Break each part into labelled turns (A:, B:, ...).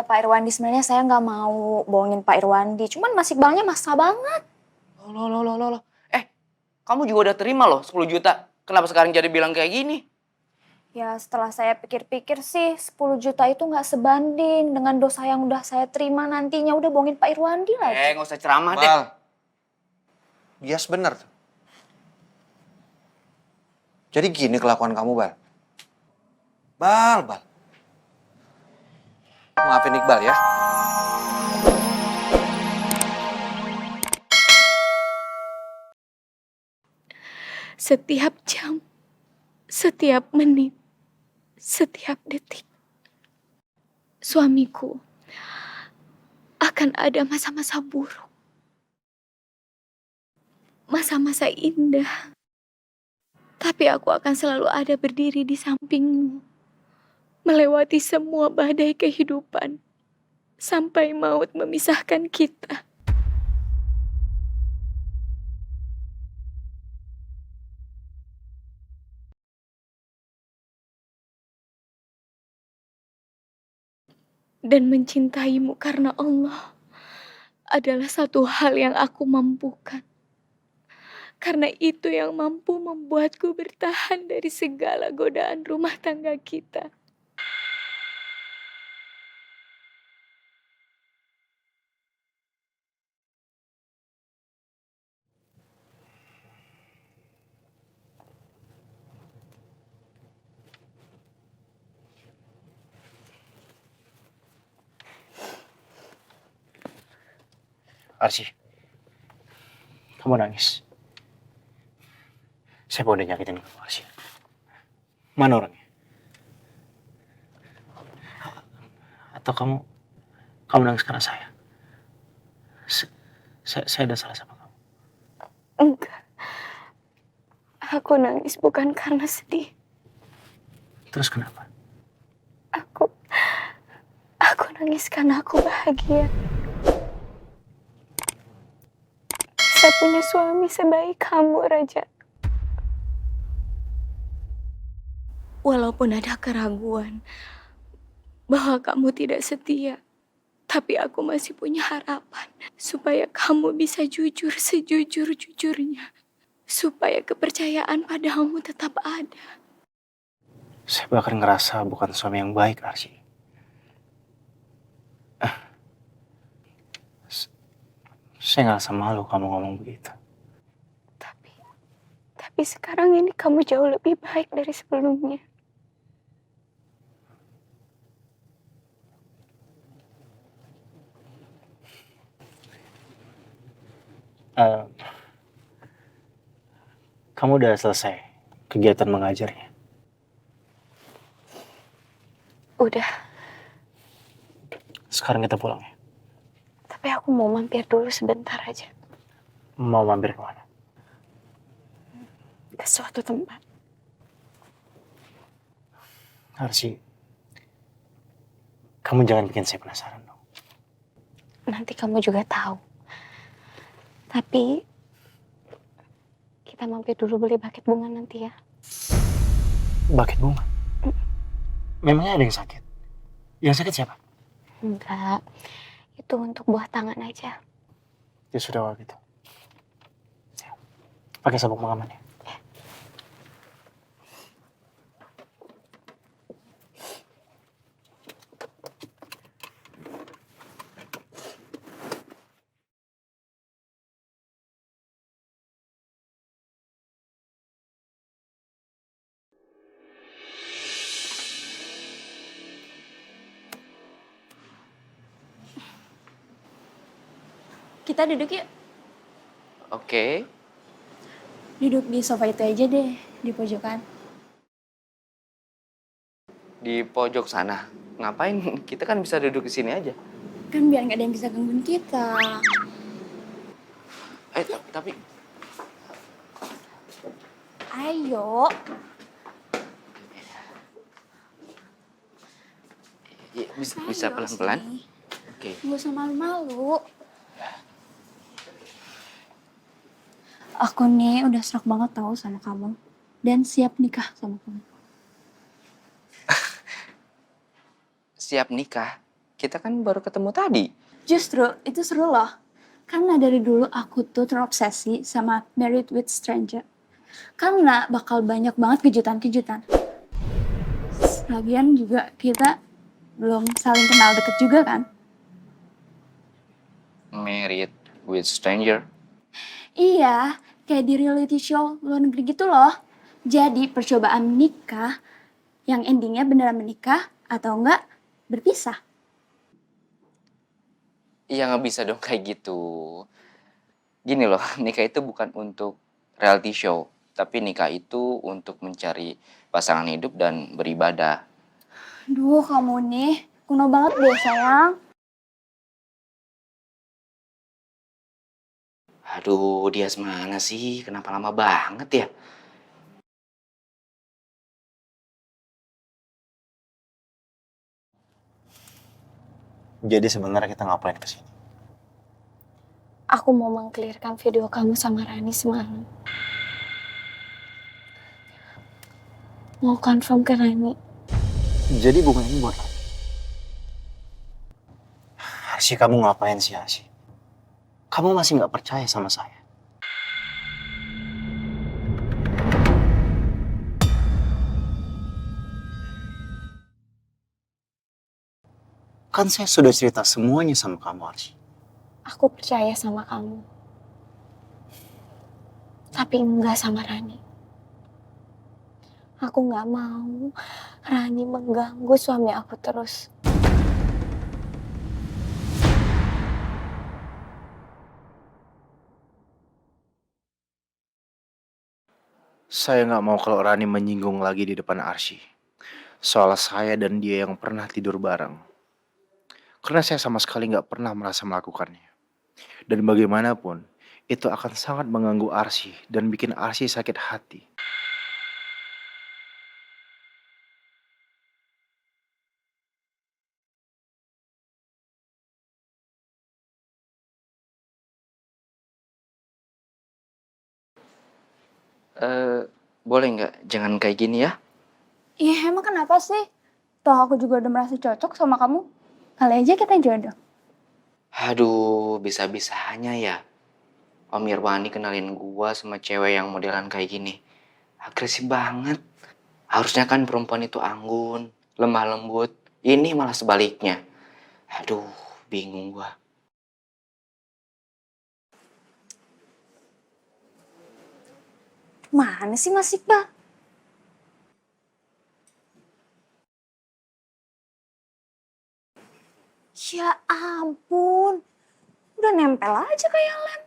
A: Iya Pak Irwandi, sebenarnya saya nggak mau bohongin Pak Irwandi. Cuman Mas Iqbalnya maksa banget.
B: Loh. Kamu juga udah terima loh 10 juta. Kenapa sekarang jadi bilang kayak gini?
A: Ya setelah saya pikir-pikir sih 10 juta itu nggak sebanding dengan dosa yang udah saya terima nantinya. Udah bohongin Pak Irwandi lagi.
B: Nggak usah ceramah deh.
C: Bal. Bias bener tuh. Jadi gini kelakuan kamu, Bal. Bal. Maafin Iqbal ya.
D: Setiap jam, setiap menit, setiap detik, suamiku akan ada masa-masa buruk, masa-masa indah. Tapi aku akan selalu ada berdiri di sampingmu, melewati semua badai kehidupan, sampai maut memisahkan kita. Dan mencintaimu karena Allah adalah satu hal yang aku mampukan. Karena itu yang mampu membuatku bertahan dari segala godaan rumah tangga kita.
E: Arsy, kamu nangis. Saya udah nyakitin kamu, Arsy. Mana orangnya? Atau kamu nangis karena saya? Saya ada salah sama kamu.
D: Enggak. Aku nangis bukan karena sedih.
E: Terus kenapa?
D: Aku nangis karena aku bahagia. Bisa punya suami sebaik kamu, Raja. Walaupun ada keraguan bahwa kamu tidak setia, tapi aku masih punya harapan supaya kamu bisa jujur sejujur-jujurnya. Supaya kepercayaan padamu tetap ada.
E: Saya bahkan ngerasa bukan suami yang baik, Arsy. Saya ngerasa malu kamu ngomong begitu.
D: Tapi sekarang ini kamu jauh lebih baik dari sebelumnya.
E: Kamu udah selesai kegiatan mengajarnya?
D: Udah,
E: Sekarang kita pulang ya?
D: tapi aku mau mampir dulu sebentar aja.
E: Mau mampir kemana?
D: Ke suatu tempat.
E: Arsy, kamu jangan bikin saya penasaran dong.
D: Nanti kamu juga tahu. Tapi kita mampir dulu beli paket bunga nanti ya.
E: Buket bunga? Memangnya ada yang sakit? Yang sakit siapa?
D: Enggak, itu untuk buah tangan aja.
E: Ya sudah kalau gitu. Ya. Pakai sabuk pengaman ya.
A: Kita duduk yuk.
B: Oke.
A: Duduk di sofa itu aja deh, di pojokan.
B: Di pojok sana. Ngapain? Kita kan bisa duduk di sini aja.
A: Kan biar nggak ada yang bisa gangguin kita.
B: Tapi
A: Ayo.
B: ya, bisa pelan-pelan. Oke.
A: Nggak usah malu-malu. Aku nih udah serak banget tahu sama kamu. Dan siap nikah sama kamu.
B: Siap nikah? Kita kan baru ketemu tadi.
F: Justru itu seru loh. Karena dari dulu aku tuh terobsesi sama Married with Stranger. Karena bakal banyak banget kejutan-kejutan. Lagian juga kita belum saling kenal deket juga kan?
B: Married with stranger.
F: Iya, kayak di reality show luar negeri gitu loh. Jadi percobaan menikah yang endingnya beneran menikah atau enggak berpisah.
B: Iya nggak bisa dong kayak gitu. Gini loh, nikah itu bukan untuk reality show. Tapi nikah itu untuk mencari pasangan hidup dan beribadah.
F: Duh kamu nih, kuno banget deh sayang.
B: Aduh, dia mana sih? Kenapa lama banget ya?
E: Jadi sebenarnya kita ngapain kesini?
D: Aku mau mengklirkan video kamu sama Rani semalam. Mau confirm ke Rani.
E: Jadi bunga ini buat apa? Arsy, kamu ngapain sih, Arsy? Kamu masih nggak percaya sama saya? Kan saya sudah cerita semuanya sama kamu, Arsy.
D: Aku percaya sama kamu. Tapi enggak sama Rani. Aku nggak mau Rani mengganggu suami aku terus.
E: Saya nggak mau kalau Rani menyinggung lagi di depan Arsy. Soal saya dan dia yang pernah tidur bareng. Karena saya sama sekali nggak pernah merasa melakukannya. Dan bagaimanapun, itu akan sangat mengganggu Arsy dan bikin Arsy sakit hati.
B: Boleh nggak? Jangan kayak gini ya.
F: Iya emang kenapa sih? Toh aku juga udah merasa cocok sama kamu. Kali aja kita jodoh.
B: Aduh, bisa-bisanya ya. Om Irwani kenalin gua sama cewek yang modelan kayak gini. Agresif banget. Harusnya kan perempuan itu anggun, lemah lembut. Ini malah sebaliknya. Aduh, bingung gua.
A: Mana sih Mas Iqbal? Ya ampun, udah nempel aja kayak lem.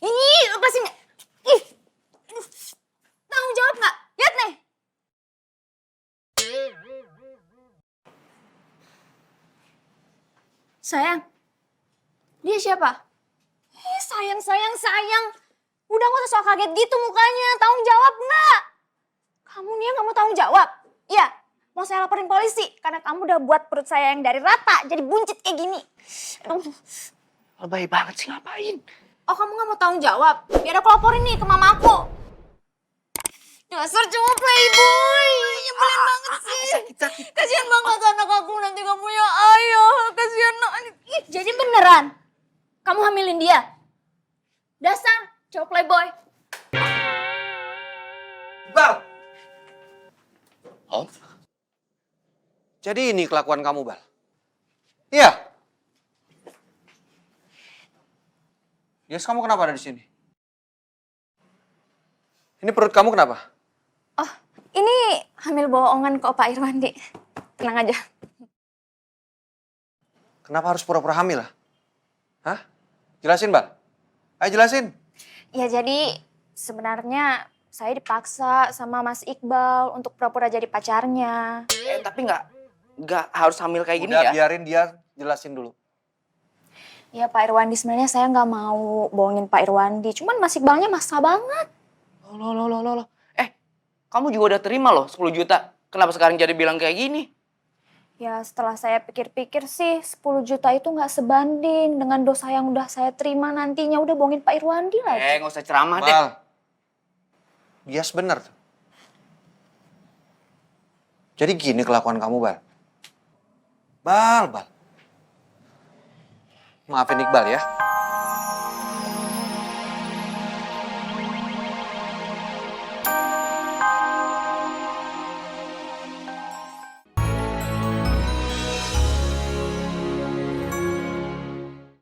A: Ih, lepasin. Ih, tanggung jawab nggak? Lihat nih.
F: Sayang, dia siapa?
A: Sayang, sayang, sayang. Udah gak usah sok kaget gitu mukanya. Tanggung jawab nggak? Kamu nih yang nggak mau tanggung jawab. Iya, mau saya laporin polisi. Karena kamu udah buat perut saya yang dari rata jadi buncit kayak gini. Aduh.
B: Lebay banget sih ngapain?
A: Oh kamu gak mau tanggung jawab? Biar aku laporin nih ke mama aku. Dasar cowok playboy. Nyebelin banget sih.
B: Sakit.
A: Kasian banget anak aku nanti gak punya ayah. Kasian anak. Ih, jadi beneran? Kamu hamilin dia? Dasar cowok playboy.
C: Bal!
B: Om?
C: Jadi ini kelakuan kamu, Bal? Iya. Yes, kamu kenapa ada di sini? Ini perut kamu kenapa?
A: Oh, ini hamil bohongan kok Pak Irwandi. Tenang aja.
C: Kenapa harus pura-pura hamil lah? Hah? Jelasin, Bal. Ayo jelasin.
A: Ya jadi sebenarnya saya dipaksa sama Mas Iqbal untuk pura-pura jadi pacarnya.
B: Tapi nggak harus hamil kayak gini
C: Udah,
B: ya.
C: biarin dia jelasin dulu.
A: Ya Pak Irwandi sebenarnya saya nggak mau bohongin Pak Irwandi. Cuman Mas Iqbalnya maksa banget.
B: Loh. Kamu juga udah terima loh 10 juta. Kenapa sekarang jadi bilang kayak gini?
A: Ya setelah saya pikir-pikir sih 10 juta itu nggak sebanding dengan dosa yang udah saya terima nantinya. Udah bohongin Pak Irwandi lagi.
B: Nggak usah ceramah deh.
C: Bal, Bias bener tuh. Jadi gini kelakuan kamu, Bal. Bal. Maafin Iqbal ya.